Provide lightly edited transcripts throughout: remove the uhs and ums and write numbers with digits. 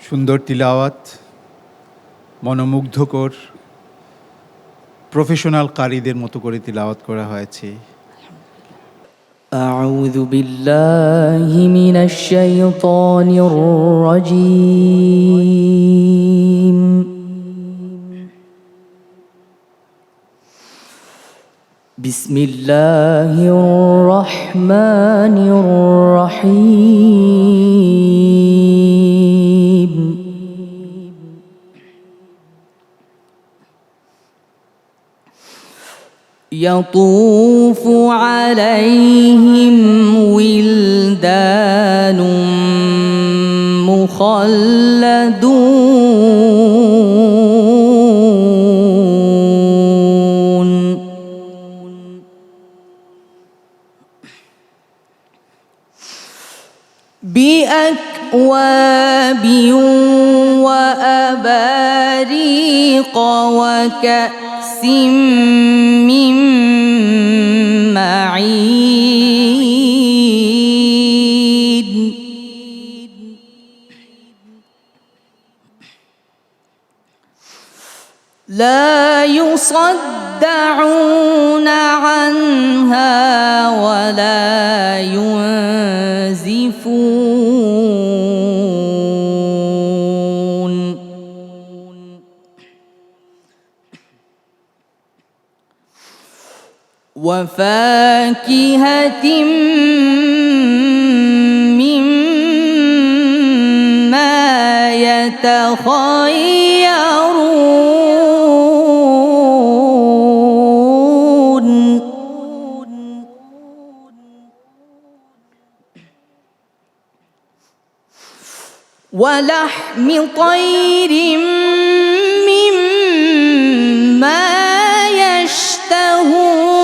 সুন্দর তিলাওয়াত, মনোমুগ্ধকর প্রফেশনাল কারীদের মতো করে তিলাওয়াত করা হয়েছে। أعوذ بالله من الشيطان الرجيم بسم الله الرحمن الرحيم يطوف عليهم ولدان مخلدون بأكواب وأباريق وكأس من معين لا يصدعون عنها ولا ينزفون وفاكهة مما يتخيرون ولحم طير مما يشتهون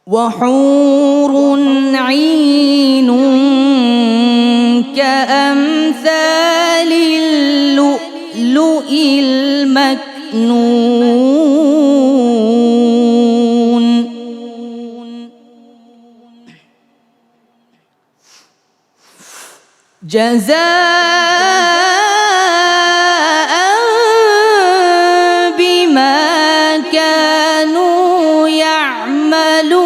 وحور عين كأمثال اللؤلؤ المكنون جزاء بما كانوا يعملون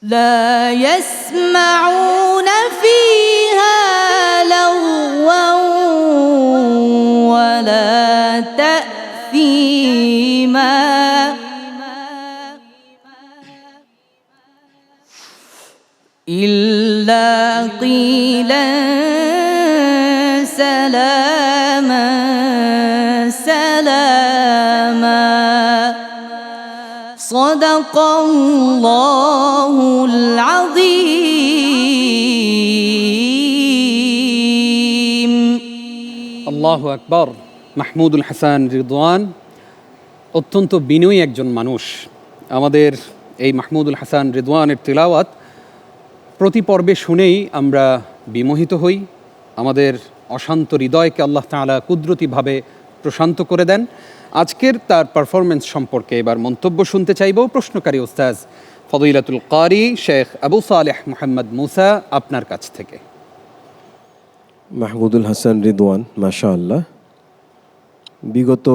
لا يسمعون فيها لغوا ولا تأثيما إلا قيلا سلاما سلاما صدق الله العظيم আল্লাহু আকবার। মাহমুদুল হাসান রিদওয়ান অত্যন্ত বিনয়ী একজন মানুষ। আমাদের এই মাহমুদুল হাসান রিদওয়ানের তিলাওয়াত প্রতি পর্বে শুনেই আমরা বিমোহিত হই। আমাদের অশান্ত হৃদয়কে আল্লাহ তাআলা কুদরতিভাবে প্রশান্ত করে দেন। আজকের তার পারফরমেন্স সম্পর্কে এবার মন্তব্য শুনতে চাইব প্রশ্নকারী ওস্তাজ ফদিলাতুল কারি শেখ আবু সালেহ মুহাম্মদ মুসা আপনার কাছ থেকে। মাহমুদুল হাসান রিদওয়ান মাশাআল্লাহ, বিগত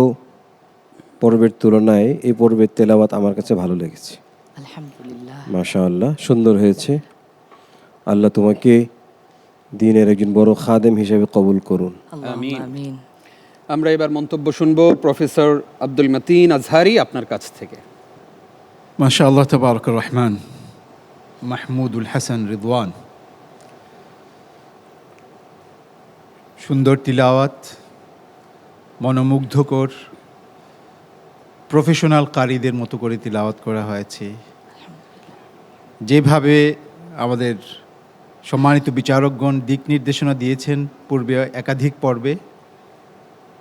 পর্বের তুলনায় এই পর্বের তেলাওয়াত আমার কাছে ভালো লেগেছে। আলহামদুলিল্লাহ, মাশাআল্লাহ, সুন্দর হয়েছে। আল্লাহ তোমাকে দ্বীনের একজন বড় খাদেম হিসেবে কবুল করুন। আমিন আমিন। আমরা এবার মন্তব্য শুনব প্রফেসর আব্দুল মতিন আজহারি আপনার কাছ থেকে। মাশাআল্লাহ তাবারাকার রহমান। মাহমুদুল হাসান রিদওয়ান, সুন্দর তিলাওয়াত, মনোমুগ্ধকর প্রফেশনাল কারীদের মতো করে তিলাওয়াত করা হয়েছে। যেভাবে আমাদের সম্মানিত বিচারকগণ দিক নির্দেশনা দিয়েছেন পূর্বে একাধিক পর্বে,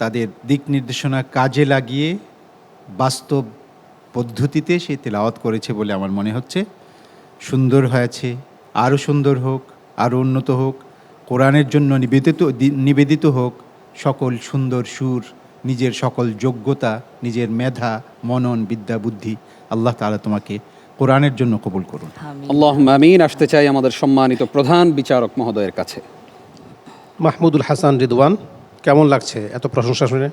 তাদের দিক নির্দেশনা কাজে লাগিয়ে বাস্তব পদ্ধতিতে সে তেলাওয়াত করেছে বলে আমার মনে হচ্ছে। সুন্দর হয়েছে, আরও সুন্দর হোক, আরও উন্নত হোক, কোরআনের জন্য নিবেদিত হোক সকল সুন্দর সুর, নিজের সকল যোগ্যতা, নিজের মেধা, মনন, বিদ্যা, বুদ্ধি। আল্লাহ তাআলা তোমাকে কোরআনের জন্য কবুল করুন। আমিন। আল্লাহুম্মা আমিন। আসতে চাই আমাদের সম্মানিত প্রধান বিচারক মহোদয়ের কাছে। মাহমুদুল হাসান রিদওয়ান, কেমন লাগছে এত প্রশংসা শুনে?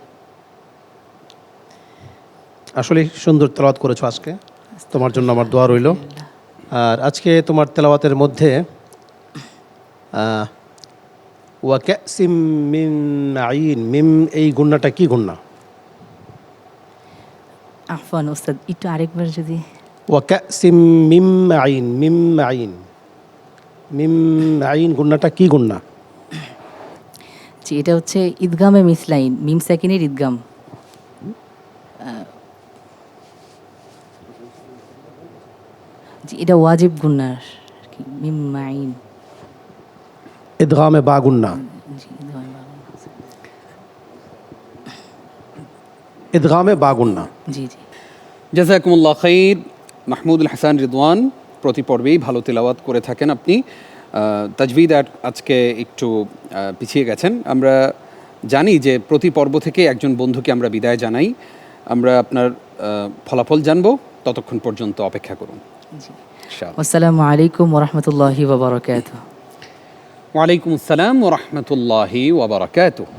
আসলে সুন্দর তেলাওয়াত করেছো আজকে, তোমার জন্য আমার দোয়া রইল। আর আজকে তোমার তেলাওয়াতের মধ্যে ওয়াকাসিম মিন মাইন, মিম এই গুণনাটা কি গুণনা? আফওয়ান ওস্তাদ, একটু আরেকবার যদি। ওয়াকাসিম মিম মাইন, মিম মাইন, মিম মাইন গুণনাটা কি গুণনা? জি, এটা হচ্ছে ঈদগামে মিসলাইন, মিম সাকিনের ঈদগাম। জি, এটা ওয়াজিব গুন্নার আর কি, মিম মাইন। ইদগামে বা গুণনা, জি, ঈদগামে বাগুন। ইদগামে বা গুণনা। জি জি। জাযাকুমুল্লাহ খাইর। মাহমুদুল হাসান রিদওয়ান প্রতি পর্বেই ভালো তেলাওয়াত করে থাকেন আপনি। তাজভিদ আজকে একটু পিছিয়ে গেছেন। আমরা জানি যে প্রতি পর্ব থেকে একজন বন্ধুকে আমরা বিদায় জানাই। আমরা আপনার ফলাফল জানবো, ততক্ষণ পর্যন্ত অপেক্ষা করুন। জি। ইনশাআল্লাহ। আসসালামু আলাইকুম ওয়া রাহমাতুল্লাহি ওয়া বারাকাতুহু। ওয়ালাইকুম আসসালাম ওয়া রাহমাতুল্লাহি ওয়া বারাকাতুহু।